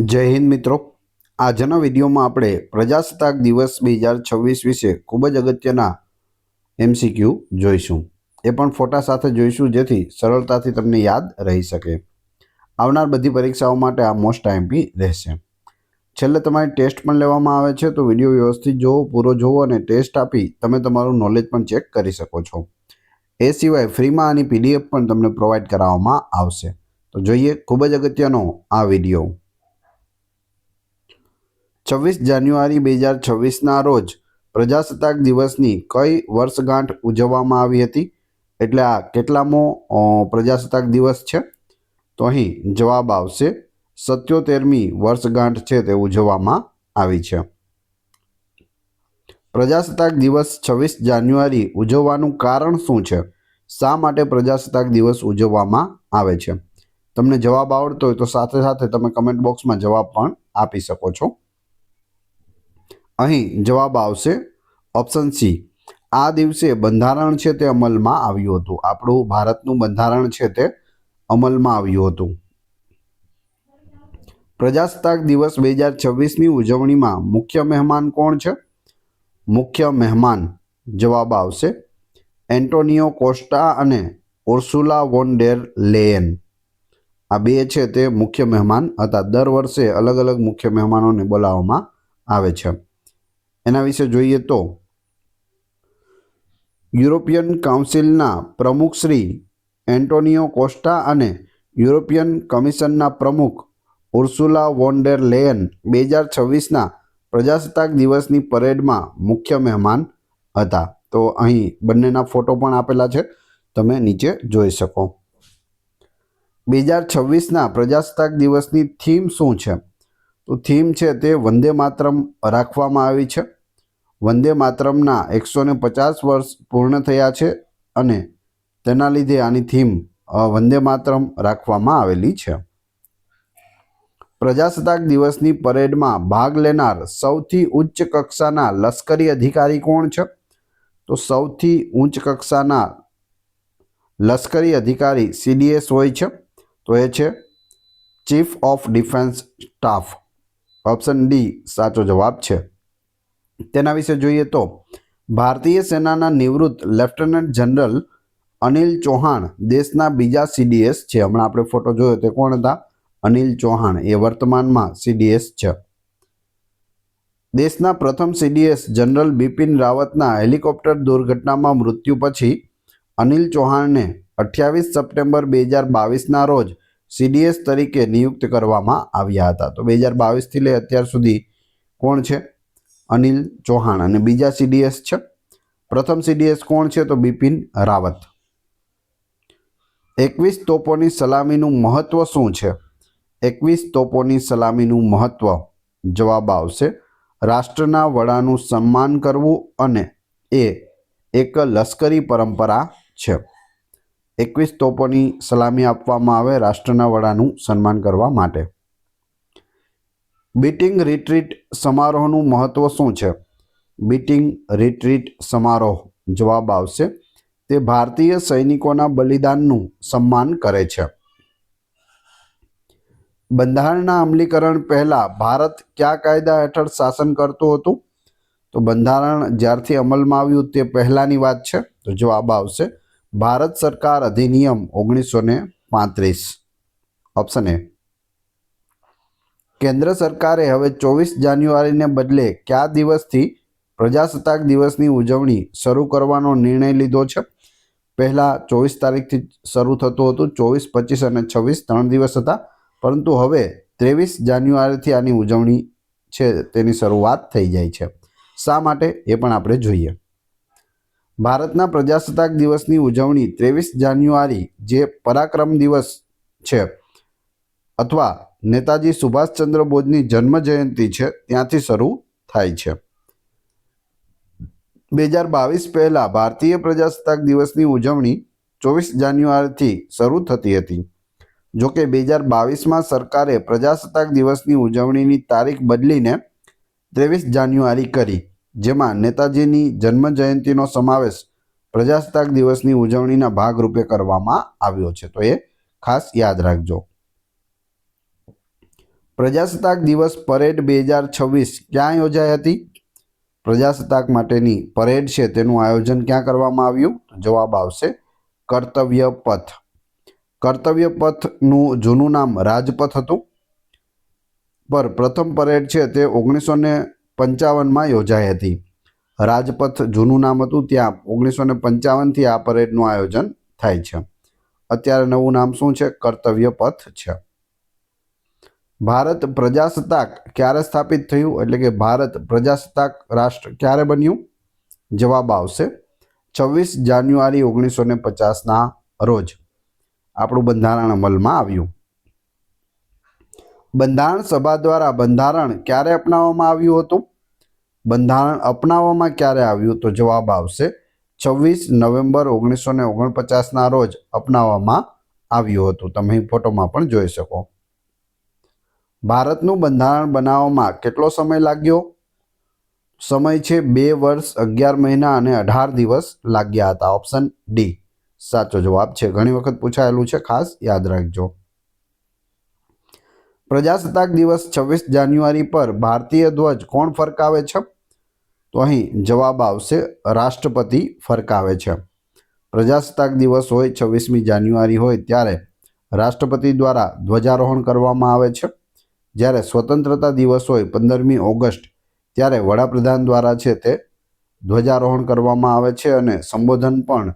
જય હિન્દ મિત્રો। આજના વિડીયોમાં આપણે પ્રજાસત્તાક દિવસ 2026 વિશે ખૂબ જ અગત્યના MCQ જોઈશું। એ પણ ફોટા સાથે જોઈશું જેથી સરળતાથી તમને યાદ રહી શકે। આવનાર બધી પરીક્ષાઓ માટે આ મોસ્ટ આઈએમપી રહેશે। છેલ્લે તમારી ટેસ્ટ પણ લેવામાં આવે છે, તો વિડીયો વ્યવસ્થિત જોવો, પૂરો જોવો અને ટેસ્ટ આપી તમે તમારું નોલેજ પણ ચેક કરી શકો છો। એ સિવાય ફ્રીમાં આની PDF પણ તમને પ્રોવાઈડ કરાવવામાં આવશે। તો જોઈએ ખૂબ જ અગત્યનો આ વિડીયો। 26 જાન્યુઆરી 2026ના રોજ પ્રજાસત્તાક દિવસની કઈ વર્ષગાંઠ ઉજવવામાં આવી હતી? એટલે આ કેટલામો પ્રજાસત્તાક દિવસ છે? તો અહીં જવાબ આવશે 77મી વર્ષગાંઠ છે તે ઉજવવામાં આવી છે। પ્રજાસત્તાક દિવસ 26 જાન્યુઆરી ઉજવવાનું કારણ શું છે? શા માટે પ્રજાસત્તાક દિવસ ઉજવવામાં આવે છે? તમને જવાબ આવડતો હોય તો સાથે સાથે તમે કમેન્ટ બોક્સમાં જવાબ પણ આપી શકો છો। અહીં જવાબ આવશે ઓપ્શન સી। આ દિવસે બંધારણ છે તે અમલમાં આવ્યું હતું। આપણું ભારતનું બંધારણ છે તે અમલમાં આવ્યું હતું। પ્રજાસત્તાક દિવસ 2026ની ઉજવણીમાં મુખ્ય મહેમાન કોણ છે? મુખ્ય મહેમાન જવાબ આવશે એન્ટોનિયો કોસ્ટા અને ઉર્સુલા વોન ડેર લેયન। આ બે છે તે મુખ્ય મહેમાન હતા। દર વર્ષે અલગ અલગ મુખ્ય મહેમાનોને બોલાવવામાં આવે છે। એના વિશે જોઈએ તો યુરોપિયન કાઉન્સિલના પ્રમુખ શ્રી એન્ટોનિયો કોસ્ટા અને યુરોપિયન કમિશનના પ્રમુખ ઉર્સુલા વોન ડેર લેયન 2026ના પ્રજાસત્તાક દિવસની પરેડમાં મુખ્ય મહેમાન હતા। તો અહીં બંનેના ફોટો પણ આપેલા છે, તમે નીચે જોઈ શકો। 2026ના પ્રજાસત્તાક દિવસની થીમ શું છે? તો થીમ છે તે વંદે માતરમ રાખવામાં આવી છે। વંદે માતરમના 150 વર્ષ પૂર્ણ થયા છે અને તેના લીધે આની થીમ વંદે માતરમ રાખવામાં આવેલી છે। પ્રજાસત્તાક દિવસની પરેડમાં ભાગ લેનાર સૌથી ઉચ્ચ કક્ષાના લશ્કરી અધિકારી કોણ છે? તો સૌથી ઉચ્ચ કક્ષાના લશ્કરી અધિકારી CDS હોય છે, તો એ છે chief of defence staff. Option D સાચો જવાબ છે। તેના વિશે જોઈએ તો ભારતીય સેનાના નિવૃત્ત લેફ્ટનન્ટ જનરલ અનિલ ચૌહાણ દેશના બીજા CDS છે। હમણાં આપણે ફોટો જોયો તે કોણ હતા? અનિલ ચૌહાણ। એ વર્તમાનમાં CDS છે। દેશના પ્રથમ CDS જનરલ બિપિન રાવતના હેલિકોપ્ટર દુર્ઘટનામાં મૃત્યુ પછી અનિલ ચૌહાણને 28 સપ્ટેમ્બર 2022ના રોજ CDS તરીકે નિયુક્ત કરવામાં આવ્યા હતા। તો 2022થી લઈ અત્યાર સુધી કોણ છે? અનિલ ચૌહાણ। અને બીજા CDS છે, પ્રથમ CDS કોણ છે? તો બિપિન રાવત। 21 તોપોની સલામીનું મહત્વ શું છે? 21 તોપોની સલામીનું મહત્વ જવાબ આવશે રાષ્ટ્રના વડાનું સન્માન કરવું અને એ એક લશ્કરી પરંપરા છે। 21 તોપોની સલામી આપવામાં આવે રાષ્ટ્રના વડાનું સન્માન કરવા માટે। બીટિંગ રિટ્રીટ સમારોહનું મહત્વ શું છે? બીટિંગ રિટ્રીટ સમારોહ જવાબ આવશે તે ભારતીય સૈનિકોના બલિદાનનું સન્માન કરે છે। બંધારણના અમલીકરણ પહેલા ભારત કયા કાયદા હેઠળ શાસન કરતું હતું? તો બંધારણ જ્યારથી અમલમાં આવ્યું તે પહેલાની વાત છે, તો જવાબ આવશે ભારત સરકાર અધિનિયમ 1935। Option A. કેન્દ્ર સરકારે હવે 24 જાન્યુઆરીને બદલે કયા દિવસથી પ્રજાસત્તાક દિવસની ઉજવણી શરૂ કરવાનો નિર્ણય લીધો છે? પહેલા 24 તારીખથી શરૂ થતું હતું। 24, 25 અને 26 3 દિવસ હતા, પરંતુ હવે 23 જાન્યુઆરીથી આની ઉજવણી છે તેની શરૂઆત થઈ જાય છે। શા માટે એ પણ આપણે જોઈએ। ભારતના પ્રજાસત્તાક દિવસની ઉજવણી 23 જાન્યુઆરી જે પરાક્રમ દિવસ છે અથવા નેતાજી સુભાષચંદ્ર બોઝની જન્મ જયંતિ છે ત્યાંથી શરૂ થાય છે। 2022 પહેલા ભારતીય પ્રજાસત્તાક દિવસની ઉજવણી 24 જાન્યુઆરીથી શરૂ થતી હતી। જોકે 2022માં સરકારે પ્રજાસત્તાક દિવસની ઉજવણીની તારીખ બદલીને 23 જાન્યુઆરી કરી, જેમાં નેતાજીની જન્મ જયંતિનો સમાવેશ પ્રજાસત્તાક દિવસની ઉજવણીના ભાગરૂપે કરવામાં આવ્યો છે। તો એ ખાસ યાદ રાખજો। પ્રજાસત્તાક દિવસ પરેડ 2026 ક્યાં યોજાઈ હતી? પ્રજાસત્તાક માટેની પરેડ છે તેનું આયોજન ક્યાં કરવામાં આવ્યું? જવાબ આવશે કર્તવ્ય પથ. કર્તવ્ય પથનું જૂનું નામ રાજપથ હતું. પર પ્રથમ પરેડ છે તે 1955માં યોજાઈ હતી. રાજપથ જૂનું નામ હતું, ત્યાં 1955થી આ પરેડનું આયોજન થાય છે. અત્યારે નવું નામ શું છે? કર્તવ્ય પથ છે. ભારત પ્રજાસત્તાક ક્યારે સ્થાપિત થયું? એટલે કે ભારત પ્રજાસત્તાક રાષ્ટ્ર ક્યારે બન્યું? જવાબ આવશે 26 જાન્યુઆરી 1950ના રોજ આપણું બંધારણ અમલમાં આવ્યું. બંધારણ સભા દ્વારા બંધારણ ક્યારે અપનાવવામાં આવ્યું હતું? બંધારણ અપનાવવામાં ક્યારે આવ્યું? તો જવાબ આવશે 26 નવેમ્બર 1949ના રોજ અપનાવવામાં આવ્યું હતું. તમે અહીં ફોટોમાં પણ જોઈ શકો. ભારતનું બંધારણ બનાવવામાં કેટલો સમય લાગ્યો? સમય છે 2 વર્ષ 11 મહિના અને 18 દિવસ લાગ્યા હતા. ઓપ્શન ડી સાચો જવાબ છે. ઘણી વખત પૂછાયેલું છે, ખાસ યાદ રાખજો. પ્રજાસત્તાક દિવસ 26 જાન્યુઆરી પર ભારતીય ધ્વજ કોણ ફરકાવે છે? તો અહીં જવાબ આવશે રાષ્ટ્રપતિ ફરકાવે છે. પ્રજાસત્તાક દિવસ હોય 26મી જાન્યુઆરી હોય ત્યારે રાષ્ટ્રપતિ દ્વારા ધ્વજારોહણ કરવામાં આવે છે. જ્યારે સ્વતંત્રતા દિવસ હોય 15મી ઓગસ્ટ ત્યારે વડાપ્રધાન દ્વારા છે તે ધ્વજારોહણ કરવામાં આવે છે અને સંબોધન પણ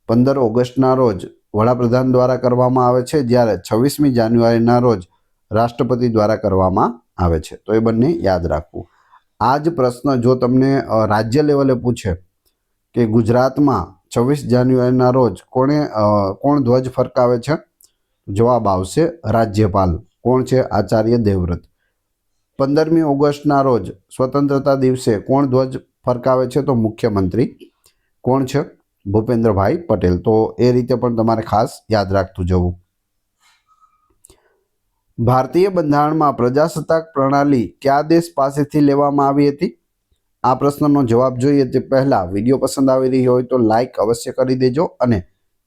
15 ઓગસ્ટના રોજ વડાપ્રધાન દ્વારા કરવામાં આવે છે, જ્યારે 26મી જાન્યુઆરીના રોજ રાષ્ટ્રપતિ દ્વારા કરવામાં આવે છે. તો એ બંને યાદ રાખવું. આ જ પ્રશ્ન જો તમને રાજ્ય લેવલે પૂછે કે ગુજરાતમાં 26 જાન્યુઆરીના રોજ કોણ ધ્વજ ફરકાવે છે? જવાબ આવશે રાજ્યપાલ. કોણ છે? આચાર્ય દેવવ્રત. 15મી ઓગસ્ટના રોજ સ્વતંત્રતા દિવસે કોણ ધ્વજ ફરકાવે છે? તો મુખ્યમંત્રી. કોણ છે? ભૂપેન્દ્રભાઈ પટેલ. તો એ રીતે પણ તમારે ખાસ યાદ રાખતું જવું. ભારતીય બંધારણમાં પ્રજાસત્તાક પ્રણાલી કયા દેશ પાસેથી લેવામાં આવી હતી? આ પ્રશ્નનો જવાબ જોઈએ તે પહેલાં વિડીયો પસંદ આવી રહી હોય તો લાઇક અવશ્ય કરી દેજો અને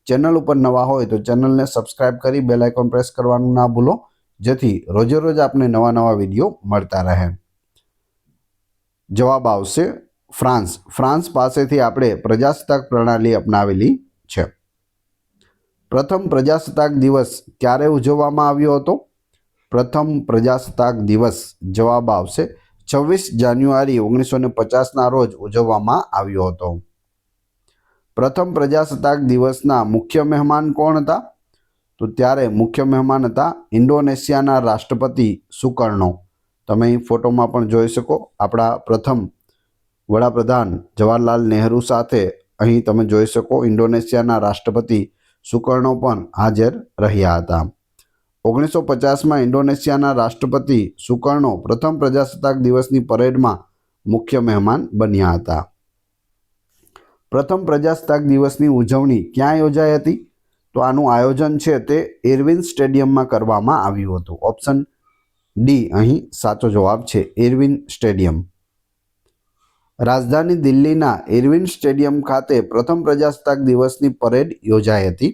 ચેનલ ઉપર નવા હોય તો ચેનલને સબસ્ક્રાઇબ કરી બેલ આઇકોન પ્રેસ કરવાનું ના ભૂલો, જેથી રોજે રોજ આપને નવા વિડીયો મળતા રહે. જવાબ આવશે ફ્રાન્સ. ફ્રાન્સ પાસેથી આપણે પ્રજાસત્તાક પ્રણાલી અપનાવેલી છે. પ્રથમ પ્રજાસત્તાક દિવસ ક્યારે ઉજવવામાં આવ્યો હતો? પ્રથમ પ્રજાસત્તાક દિવસ જવાબ આવશે 26 જાન્યુઆરી 1950ના રોજ ઉજવવામાં આવ્યો હતો. પ્રથમ પ્રજાસત્તાક દિવસના મુખ્ય મહેમાન કોણ હતા? તો ત્યારે મુખ્ય મહેમાન હતા ઇન્ડોનેશિયાના રાષ્ટ્રપતિ સુકર્ણો. તમે અહીં ફોટોમાં પણ જોઈ શકો. આપણા પ્રથમ વડાપ્રધાન જવાહરલાલ નહેરુ સાથે અહીં તમે જોઈ શકો ઇન્ડોનેશિયાના રાષ્ટ્રપતિ સુકર્ણો પણ હાજર રહ્યા હતા. 1950માં ઇન્ડોનેશિયાના રાષ્ટ્રપતિ સુકર્ણો પ્રથમ પ્રજાસત્તાક દિવસની પરેડમાં મુખ્ય મહેમાન બન્યા હતા. પ્રથમ પ્રજાસત્તાક દિવસની ઉજવણી ક્યાં યોજાઈ હતી? તો આનું આયોજન છે તે ઇરવિન સ્ટેડિયમમાં કરવામાં આવ્યું હતું. ઓપ્શન ડી અહીં સાચો જવાબ છે, ઇરવિન સ્ટેડિયમ. રાજધાની દિલ્હીના ઇરવિન સ્ટેડિયમ ખાતે પ્રથમ પ્રજાસત્તાક દિવસની પરેડ યોજાઈ હતી.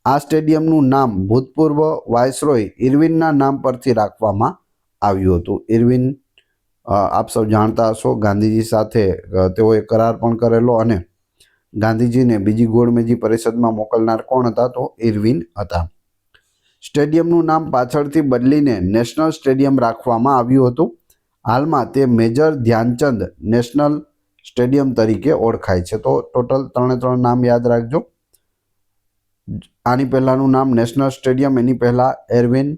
આ સ્ટેડિયમનું નામ ભૂતપૂર્વ વાઇસરોય ઇરવિનના નામ પરથી રાખવામાં આવ્યું હતું. ઇરવિન આપ સૌ જાણતા હશો, ગાંધીજી સાથે તેઓએ કરાર પણ કરેલો અને ગાંધીજીને બીજી ગોળમેજી પરિષદમાં મોકલનાર કોણ હતા? તો ઇરવિન હતા. સ્ટેડિયમનું નામ પાછળથી બદલીને નેશનલ સ્ટેડિયમ રાખવામાં આવ્યું હતું. હાલમાં તે મેજર ધ્યાનચંદ નેશનલ સ્ટેડિયમ તરીકે ઓળખાય છે. તો ટોટલ 3 નામ યાદ રાખજો. આની પહેલાંનું નામ નેશનલ સ્ટેડિયમ, એની પહેલાં ઇરવિન,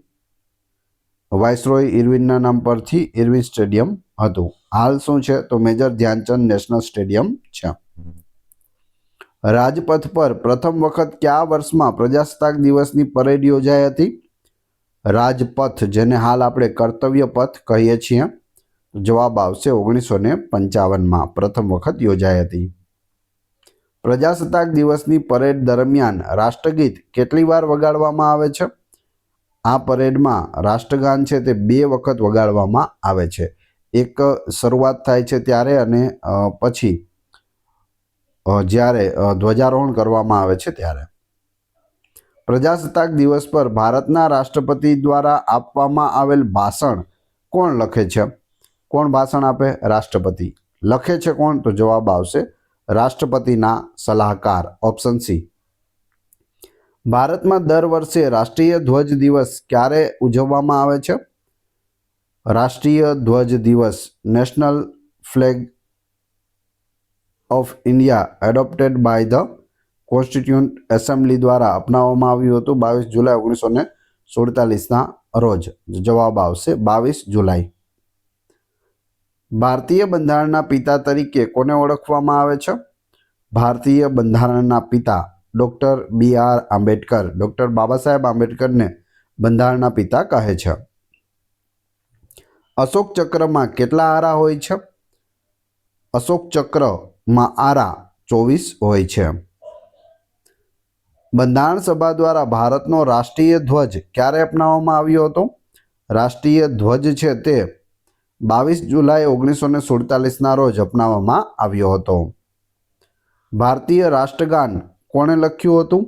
વાઇસરોય ઇરવિનના નામ પરથી ઇરવિન સ્ટેડિયમ હતું. હાલ શું છે? તો મેજર ધ્યાનચંદ નેશનલ સ્ટેડિયમ છે. રાજપથ પર પ્રથમ વખત કયા વર્ષમાં પ્રજાસત્તાક દિવસની પરેડ યોજાઈ હતી? રાજપથ, જેને હાલ આપણે કર્તવ્ય પથ કહીએ છીએ. જવાબ આવશે 1955માં પ્રથમ વખત યોજાઈ હતી. પ્રજાસત્તાક દિવસની પરેડ દરમિયાન રાષ્ટ્રગીત કેટલી વાર વગાડવામાં આવે છે? આ પરેડમાં રાષ્ટ્રગાન છે તે 2 વખત વગાડવામાં આવે છે. એક શરૂઆત થાય છે ત્યારે અને પછી જ્યારે ધ્વજારોહણ કરવામાં આવે છે ત્યારે. પ્રજાસત્તાક દિવસ પર ભારતના રાષ્ટ્રપતિ દ્વારા આપવામાં આવેલ ભાષણ કોણ લખે છે? કોણ ભાષણ આપે? રાષ્ટ્રપતિ. લખે છે કોણ? તો જવાબ આવશે રાષ્ટ્રપતિના સલાહકાર, ઓપ્શન સી. ભારતમાં દર વર્ષે રાષ્ટ્રીય ધ્વજ દિવસ ક્યારે ઉજવવામાં આવે છે? રાષ્ટ્રીય ધ્વજ દિવસ national flag of India adopted by the constituent assembly દ્વારા અપનાવવામાં આવ્યું હતું 22 જુલાઈ 1947ના રોજ. જવાબ આવશે 22 જુલાઈ. ભારતીય બંધારણના પિતા તરીકે કોને ઓળખવામાં આવે છે? ભારતીય બંધારણના પિતા doctor BR Ambedkar. Doctor Baba Saheb આંબેડકરને બંધારણના પિતા કહે છે. અશોક ચક્રમાં કેટલા આરા હોય છે? અશોક ચક્રમાં આરા 24 હોય છે. બંધારણ સભા દ્વારા ભારતનો રાષ્ટ્રીય ધ્વજ ક્યારે અપનાવવામાં આવ્યો હતો? રાષ્ટ્રીય ધ્વજ છે તે 22 જુલાઈ 1947ના રોજ અપનાવવામાં આવ્યો હતો. ભારતીય રાષ્ટ્રગાન કોણે લખ્યું હતું?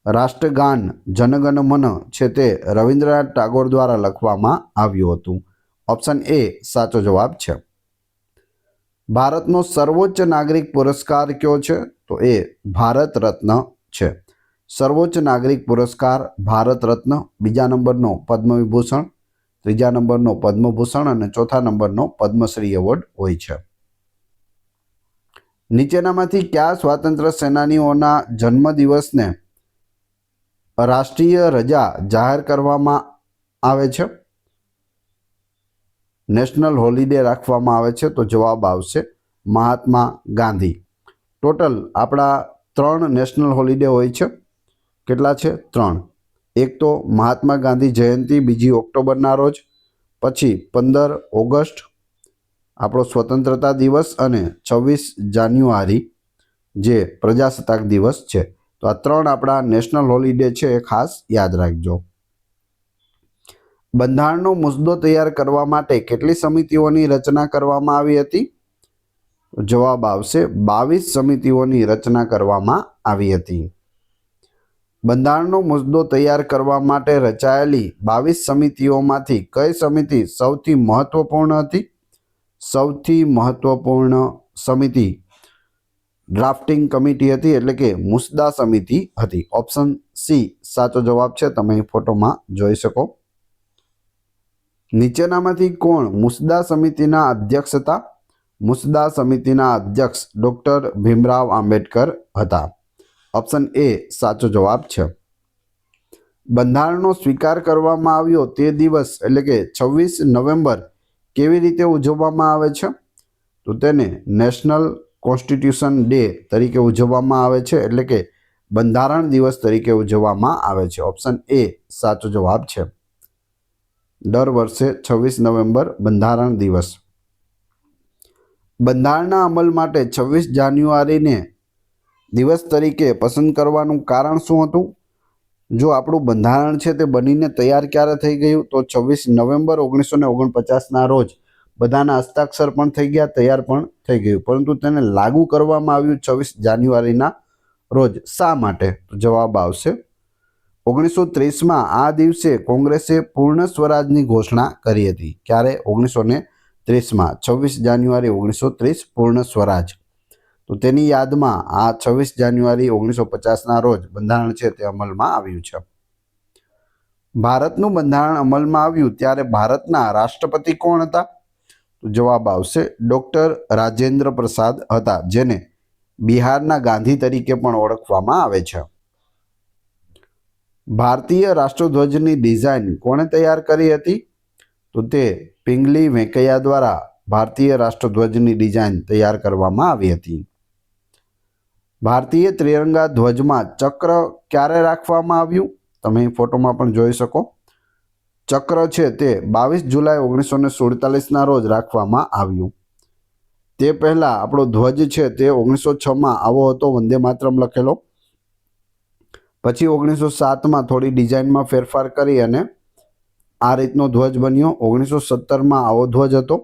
રાષ્ટ્રગાન જનગણ મન છે તે રવિન્દ્રનાથ ટાગોર દ્વારા લખવામાં આવ્યું હતું. ઓપ્શન એ સાચો જવાબ છે. ભારતનો સર્વોચ્ચ નાગરિક પુરસ્કાર કયો છે? તો એ ભારત રત્ન છે. સર્વોચ્ચ નાગરિક પુરસ્કાર ભારત રત્ન, બીજા નંબરનો પદ્મ વિભૂષણ, ત્રીજા નંબરનો પદ્મભૂષણ અને ચોથા નંબરનો પદ્મશ્રી એવોર્ડ હોય છે. નીચેનામાંથી કયા સ્વાતંત્ર્ય સેનાનીઓના જન્મદિવસને રાષ્ટ્રીય રજા જાહેર કરવામાં આવે છે? નેશનલ હોલિડે રાખવામાં આવે છે? તો જવાબ આવશે મહાત્મા ગાંધી. ટોટલ આપણા 3 નેશનલ હોલિડે હોય છે. કેટલા છે? 3. એક તો મહાત્મા ગાંધી જયંતિ 2 ઓક્ટોબરના રોજ, પછી 15 ઓગસ્ટ આપણો સ્વતંત્રતા દિવસ અને 26 જાન્યુઆરી જે પ્રજાસત્તાક દિવસ છે. તો આ 3 આપણા નેશનલ હોલિડે છે, એ ખાસ યાદ રાખજો. બંધારણનો મુસદ્દો તૈયાર કરવા માટે કેટલી સમિતિઓની રચના કરવામાં આવી હતી? જવાબ આવશે 22 સમિતિઓની રચના કરવામાં આવી હતી. બંધારણનો મુસદ્દો તૈયાર કરવા માટે રચાયેલી 22 સમિતિઓમાંથી કઈ સમિતિ સૌથી મહત્વપૂર્ણ હતી? સૌથી મહત્વપૂર્ણ સમિતિ ડ્રાફ્ટિંગ કમિટી હતી, એટલે કે મુસદ્દા સમિતિ હતી. ઓપ્શન સી સાચો જવાબ છે. તમે ફોટોમાં જોઈ શકો. નીચેનામાંથી કોણ મુસદ્દા સમિતિના અધ્યક્ષ હતા? મુસદ્દા સમિતિના અધ્યક્ષ ડૉક્ટર ભીમરાવ આંબેડકર હતા. ઓપ્શન એ સાચો જવાબ છે. બંધારણનો સ્વીકાર કરવામાં આવ્યો તે દિવસ એટલે કે 26 નવેમ્બર કેવી રીતે ઉજવવામાં આવે છે? તો તેને નેશનલ કોન્સ્ટિટ્યુશન ડે તરીકે ઉજવવામાં આવે છે, એટલે કે બંધારણ દિવસ તરીકે ઉજવવામાં આવે છે. ઓપ્શન એ સાચો જવાબ છે. દર વર્ષે 26 નવેમ્બર બંધારણ દિવસ. બંધારણના અમલ માટે 26 જાન્યુઆરીને દિવસ તરીકે પસંદ કરવાનું કારણ શું હતું? જો આપણું બંધારણ છે તે બનીને તૈયાર ક્યારે થઈ ગયું? તો 26 નવેમ્બર 1949ના રોજ બધાના હસ્તાક્ષર પણ થઈ ગયા, તૈયાર પણ થઈ ગયું, પરંતુ તેને લાગુ કરવામાં આવ્યું 26 જાન્યુઆરીના રોજ. શા માટે? તો જવાબ આવશે 1930માં આ દિવસે કોંગ્રેસે પૂર્ણ સ્વરાજની ઘોષણા કરી હતી. ક્યારે? 1930માં 26 જાન્યુઆરી 1930 પૂર્ણ સ્વરાજ. તો તેની યાદમાં આ 26 જાન્યુઆરી 1950ના રોજ બંધારણ છે તે અમલમાં આવ્યું છે. ભારતનું બંધારણ અમલમાં આવ્યું ત્યારે ભારતના રાષ્ટ્રપતિ કોણ હતા? તો જવાબ આવશે ડૉક્ટર રાજેન્દ્ર પ્રસાદ હતા, જેને બિહારના ગાંધી તરીકે પણ ઓળખવામાં આવે છે. ભારતીય રાષ્ટ્રધ્વજની ડિઝાઇન કોણે તૈયાર કરી હતી? તો તે પિંગલી વેંકૈયા દ્વારા ભારતીય રાષ્ટ્રધ્વજની ડિઝાઇન તૈયાર કરવામાં આવી હતી. ભારતીય ત્રિરંગા ધ્વજમાં ચક્ર ક્યારે રાખવામાં આવ્યું? તમે ફોટોમાં પણ જોઈ શકો. ચક્ર છે તે 22 જુલાઈ 1947ના રોજ રાખવામાં આવ્યું. તે પહેલાં આપણો ધ્વજ છે તે 1906માં આવો હતો, વંદે માતરમ લખેલો. પછી 1907માં થોડી ડિઝાઇનમાં ફેરફાર કરી અને આ રીતનો ધ્વજ બન્યો. 1917માં આવો ધ્વજ હતો.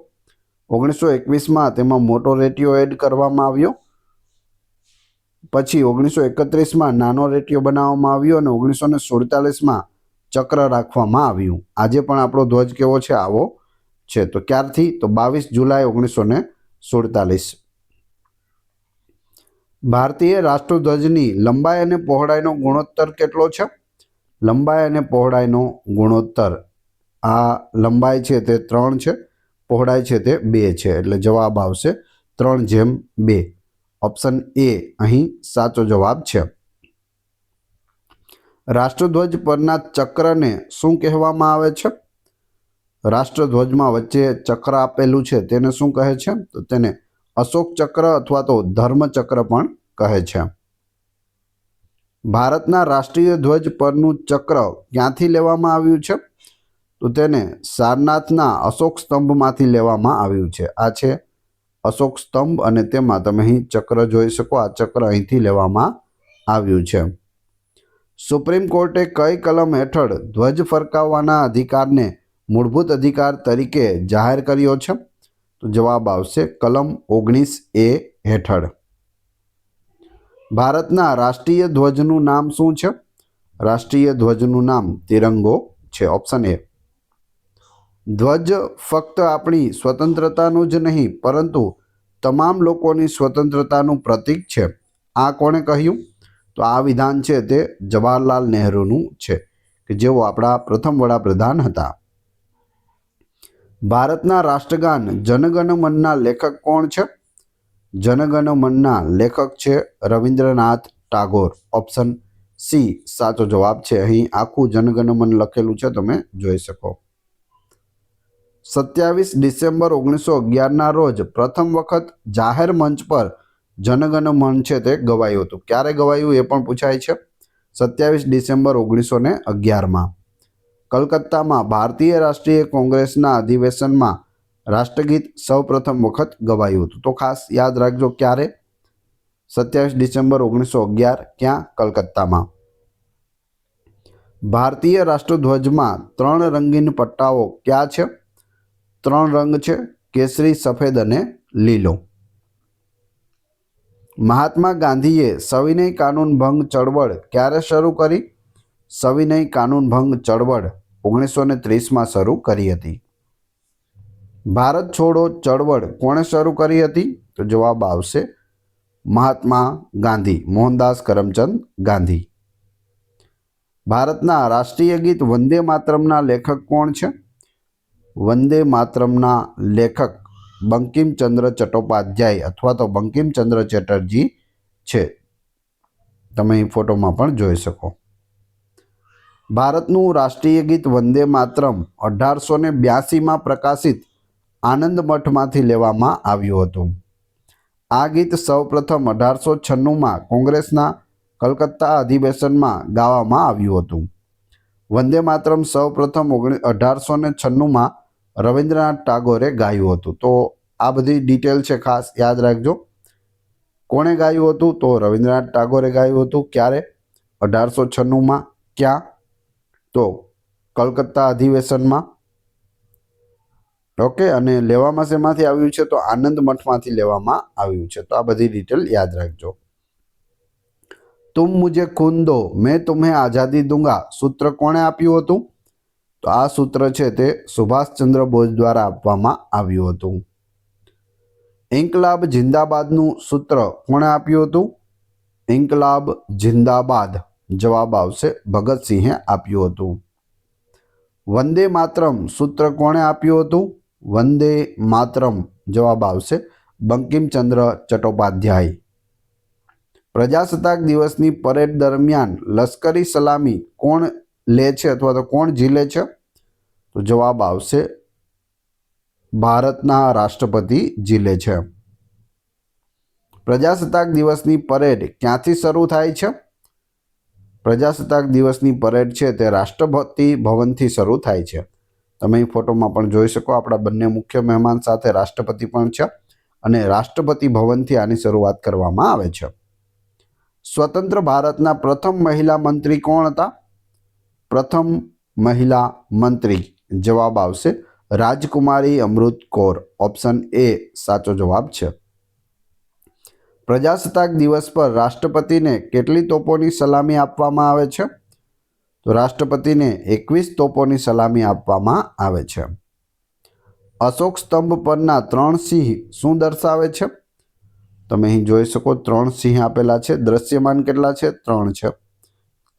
1921માં તેમાં મોટો રેટિયો એડ કરવામાં આવ્યો. પછી 1931માં નાનો રેડિયો બનાવવામાં આવ્યો અને 1947માં ચક્ર રાખવામાં આવ્યું. આજે પણ આપણો ધ્વજ કેવો છે? આવો છે. તો ક્યારથી? તો 22 જુલાઈ 1947. ભારતીય રાષ્ટ્રધ્વજની લંબાઈ અને પહોળાઈનો ગુણોત્તર કેટલો છે? લંબાઈ અને પહોળાઈનો ગુણોત્તર, આ લંબાઈ છે તે 3 છે, પહોળાઈ છે તે 2 છે. એટલે જવાબ આવશે 3:2. ઓપ્શન એ અહીં સાચો જવાબ છે. રાષ્ટ્રધ્વજ પરના ચક્રને શું કહેવામાં આવે છે? રાષ્ટ્રધ્વજમાં વચ્ચે ચક્ર આપેલું છે તેને શું કહે છે? તો તેને અશોક ચક્ર અથવા તો ધર્મ ચક્ર પણ કહે છે. ભારતના રાષ્ટ્રીય ધ્વજ પરનું ચક્ર ક્યાંથી લેવામાં આવ્યું છે? તો તેને સારનાથના અશોક સ્તંભમાંથી લેવામાં આવ્યું છે. આ છે અશોક સ્તંભ અને તેમાં તમે અહીં ચક્ર જોઈ શકો. આ ચક્ર અહીંથી લેવામાં આવ્યું છે. સુપ્રીમ કોર્ટે કઈ કલમ હેઠળ ધ્વજ ફરકાવવાના અધિકારને મૂળભૂત અધિકાર તરીકે જાહેર કર્યો છે? તો જવાબ આવશે કલમ 19A હેઠળ. ભારતના રાષ્ટ્રીય ધ્વજનું નામ શું છે? રાષ્ટ્રીય ધ્વજનું નામ તિરંગો છે. Option A. ધ્વજ ફક્ત આપણી સ્વતંત્રતાનું જ નહીં પરંતુ તમામ લોકોની સ્વતંત્રતાનું પ્રતીક છે. આ કોણે કહ્યું? તો આ વિધાન છે તે જવાહરલાલ નહેરુનું છે કે જેઓ આપણા પ્રથમ વડાપ્રધાન હતા. ભારતના રાષ્ટ્રગાન જનગણ મનના લેખક કોણ છે? જનગણ મનના લેખક છે રવિન્દ્રનાથ ટાગોર. ઓપ્શન સી સાચો જવાબ છે. અહીં આખું જનગણ મન લખેલું છે, તમે જોઈ શકો. 27 ડિસેમ્બર 1911ના રોજ પ્રથમ વખત જાહેર મંચ પર જનગણ મન છે તે ગવાયું હતું. ક્યારે ગવાયું એ પણ પૂછાય છે. 27 ડિસેમ્બર 1911માં કલકત્તામાં ભારતીય રાષ્ટ્રીય કોંગ્રેસના અધિવેશનમાં રાષ્ટ્રગીત સૌપ્રથમ વખત ગવાયું હતું. તો ખાસ યાદ રાખજો ક્યારે? 27 ડિસેમ્બર 1911. ક્યાં? કલકત્તામાં. ભારતીય રાષ્ટ્રધ્વજમાં 3 રંગીન પટ્ટાઓ ક્યાં છે? 3 રંગ છે, કેસરી, સફેદ અને લીલો. મહાત્મા ગાંધીએ સવિનય કાનૂન ભંગ ચળવળ ક્યારે શરૂ કરી? સવિનય કાનૂન ભંગ ચળવળ 1930માં શરૂ કરી હતી. ભારત છોડો ચળવળ કોણે શરૂ કરી હતી? તો જવાબ આવશે મહાત્મા ગાંધી, મોહનદાસ કરમચંદ ગાંધી. ભારતના રાષ્ટ્રીય ગીત વંદે માતરમના લેખક કોણ છે? વંદે માતરમના લેખક બંકિમચંદ્ર ચટ્ટોપાધ્યાય અથવા તો બંકિમચંદ્ર ચેટર્જી છે. તમે અહીં ફોટોમાં પણ જોઈ શકો. ભારતનું રાષ્ટ્રીય ગીત વંદે માતરમ 1882માં પ્રકાશિત આનંદ મઠમાંથી લેવામાં આવ્યું હતું. આ ગીત સૌપ્રથમ 1896માં કોંગ્રેસના કલકત્તા અધિવેશનમાં ગાવામાં આવ્યું હતું. વંદે માતરમ સૌપ્રથમ 1896માં રવિન્દ્રનાથ ટાગોરે ગાયું હતું. તો આ બધી ડિટેલ છે, ખાસ યાદ રાખજો. કોણે ગાયું હતું? તો રવિન્દ્રનાથ ટાગોરે ગાયું હતું. ક્યારે? 1896માં. ક્યાં? તો કલકત્તા અધિવેશનમાં. ઓકે. અને લેવામાં શેમાંથી આવ્યું છે? તો આનંદ મઠમાંથી લેવામાં આવ્યું છે. તો આ બધી ડિટેલ યાદ રાખજો. તુમ મુझे खून दो मैं तुम्हें आज़ादी दूंगा સૂત્ર કોણે આપ્યું હતું? તો આ સૂત્ર છે તે સુભાષચંદ્ર બોઝ દ્વારા આપવામાં આવ્યું હતું. ઇન્કલાબ જિંદાબાદનું સૂત્ર કોણે આપ્યું હતું? ઇન્કલાબ જિંદાબાદ. જવાબ આવશે ભગતસિંહે આપ્યું હતું. વંદે માતરમ સૂત્ર કોણે આપ્યું હતું? વંદે માતરમ. જવાબ આવશે બંકિમચંદ્ર ચટ્ટોપાધ્યાય. પ્રજાસત્તાક દિવસની પરેડ દરમિયાન લશ્કરી સલામી કોણ લે છે અથવા તો કોણ ઝીલે છે? તો જવાબ આવશે ભારતના રાષ્ટ્રપતિ ઝીલે છે. પ્રજાસત્તાક દિવસની પરેડ ક્યાંથી શરૂ થાય છે? પ્રજાસત્તાક દિવસની પરેડ છે તે રાષ્ટ્રપતિ ભવનથી શરૂ થાય છે. તમે અહીં ફોટોમાં પણ જોઈ શકો. આપણા બંને મુખ્ય મહેમાન સાથે રાષ્ટ્રપતિ પણ છે અને રાષ્ટ્રપતિ ભવનથી આની શરૂઆત કરવામાં આવે છે. સ્વતંત્ર ભારતના પ્રથમ મહિલા મંત્રી કોણ હતા? પ્રથમ મહિલા મંત્રી. જવાબ આવશે રાજકુમારી અમૃત કૌર. ઓપ્શન એ સાચો જવાબ છે. પ્રજાસત્તાક દિવસ પર રાષ્ટ્રપતિને કેટલી તોપોની સલામી આપવામાં આવે છે? તો રાષ્ટ્રપતિને 21 તોપોની સલામી આપવામાં આવે છે. અશોક સ્તંભ પરના 3 સિંહ શું દર્શાવે છે? તમે અહીં જોઈ શકો 3 સિંહ આપેલા છે. દ્રશ્યમાન કેટલા છે? 3 છે.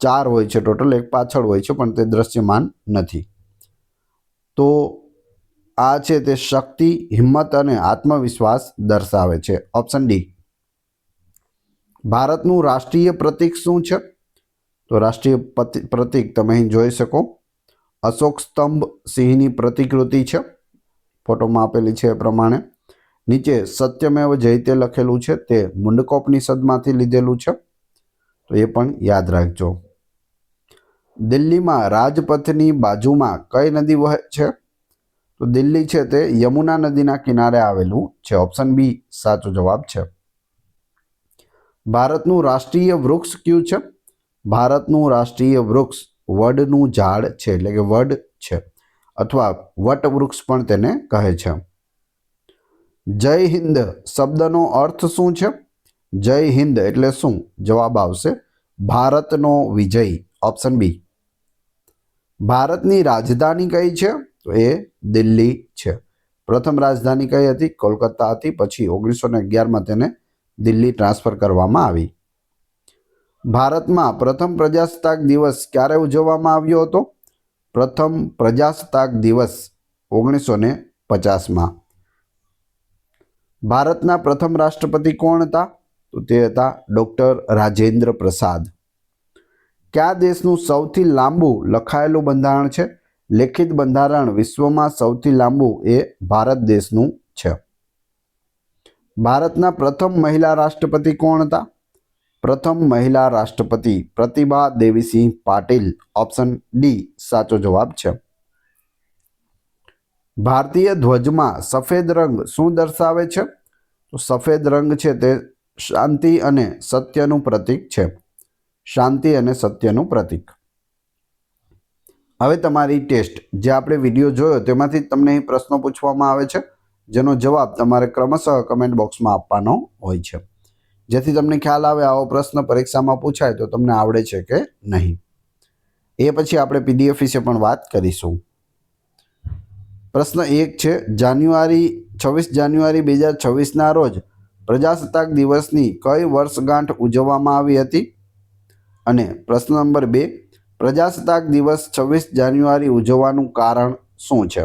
4 હોય છે ટોટલ, એક પાછળ હોય છે પણ તે દ્રશ્યમાન નથી. તો આ છે તે શક્તિ, હિંમત અને આત્મવિશ્વાસ દર્શાવે છે. Option D. ભારતનું રાષ્ટ્રીય પ્રતીક શું છે? તો રાષ્ટ્રીય પ્રતીક તમે અહીં જોઈ શકો અશોક સ્તંભ સિંહની પ્રતિકૃતિ છે, ફોટોમાં આપેલી છે એ પ્રમાણે. નીચે સત્યમેવ જયતે લખેલું છે તે મુંડકોપનિષદમાંથી લીધેલું છે, તો એ પણ યાદ રાખજો. દિલ્હીમાં રાજપથની બાજુમાં કઈ નદી વહે છે? તો દિલ્હી છે તે યમુના નદીના કિનારે આવેલું છે. ઓપ્શન બી સાચો જવાબ છે. ભારતનું રાષ્ટ્રીય વૃક્ષ કયું છે? ભારતનું રાષ્ટ્રીય વૃક્ષ વડનું ઝાડ છે, એટલે કે વડ છે, અથવા વટવૃક્ષ પણ તેને કહે છે. જય હિન્દ શબ્દનો અર્થ શું છે? જય હિન્દ એટલે શું? જવાબ આવશે ભારતનો વિજય. Option B. ભારતની રાજધાની કઈ છે? તો એ દિલ્હી છે. પ્રથમ રાજધાની કઈ હતી? કોલકાતા હતી. પછી 1911માં તેને દિલ્હી ટ્રાન્સફર કરવામાં આવી. ભારતમાં પ્રથમ પ્રજાસત્તાક દિવસ ક્યારે ઉજવવામાં આવ્યો હતો? પ્રથમ પ્રજાસત્તાક દિવસ 1950માં. ભારતના પ્રથમ રાષ્ટ્રપતિ કોણ હતા? તો તે હતા ડૉક્ટર રાજેન્દ્ર પ્રસાદ. કયા દેશનું સૌથી લાંબુ લખાયેલું બંધારણ છે? લેખિત બંધારણ વિશ્વમાં સૌથી લાંબુ એ ભારત દેશનું છે. ભારતના પ્રથમ મહિલા રાષ્ટ્રપતિ કોણ હતા? પ્રથમ મહિલા રાષ્ટ્રપતિ પ્રતિભા દેવીસિંહ પાટીલ. ઓપ્શન ડી સાચો જવાબ છે. ભારતીય ધ્વજમાં સફેદ રંગ શું દર્શાવે છે? તો સફેદ રંગ છે તે શાંતિ અને સત્યનું પ્રતીક છે. શાંતિ અને સત્યનું પ્રતીક. હવે તમારી ટેસ્ટ, જે આપણે વિડીયો જોયો તેમાંથી તમને અહીં પ્રશ્નો પૂછવામાં આવે છે, જેનો જવાબ તમારે ક્રમશઃ કમેન્ટ બોક્સમાં આપવાનો હોય છે, જેથી તમને ખ્યાલ આવે આવો પ્રશ્ન પરીક્ષામાં પૂછાય તો તમને આવડે છે કે નહીં. એ પછી આપણે પીડીએફ વિશે પણ વાત કરીશું. પ્રશ્ન 1 છે, 26 જાન્યુઆરી 2026ના રોજ પ્રજાસત્તાક દિવસની કઈ વર્ષગાંઠ ઉજવવામાં આવી હતી? અને પ્રશ્ન નંબર 2, પ્રજાસત્તાક દિવસ 26 જાન્યુઆરી ઉજવવાનું કારણ શું છે?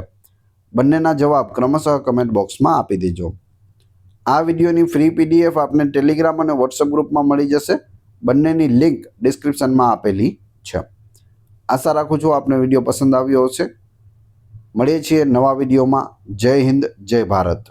બંનેના જવાબ ક્રમશઃ કમેન્ટ બોક્સમાં આપી દેજો. આ વિડીયોની ફ્રી પીડીએફ આપને ટેલિગ્રામ અને વોટ્સઅપ ગ્રુપમાં મળી જશે. બંનેની લિંક ડિસ્ક્રિપ્શનમાં આપેલી છે. આશા રાખું છું આપને વિડીયો પસંદ આવ્યો હશે. મળીએ છીએ નવા વિડીયોમાં. જય હિન્દ, જય ભારત.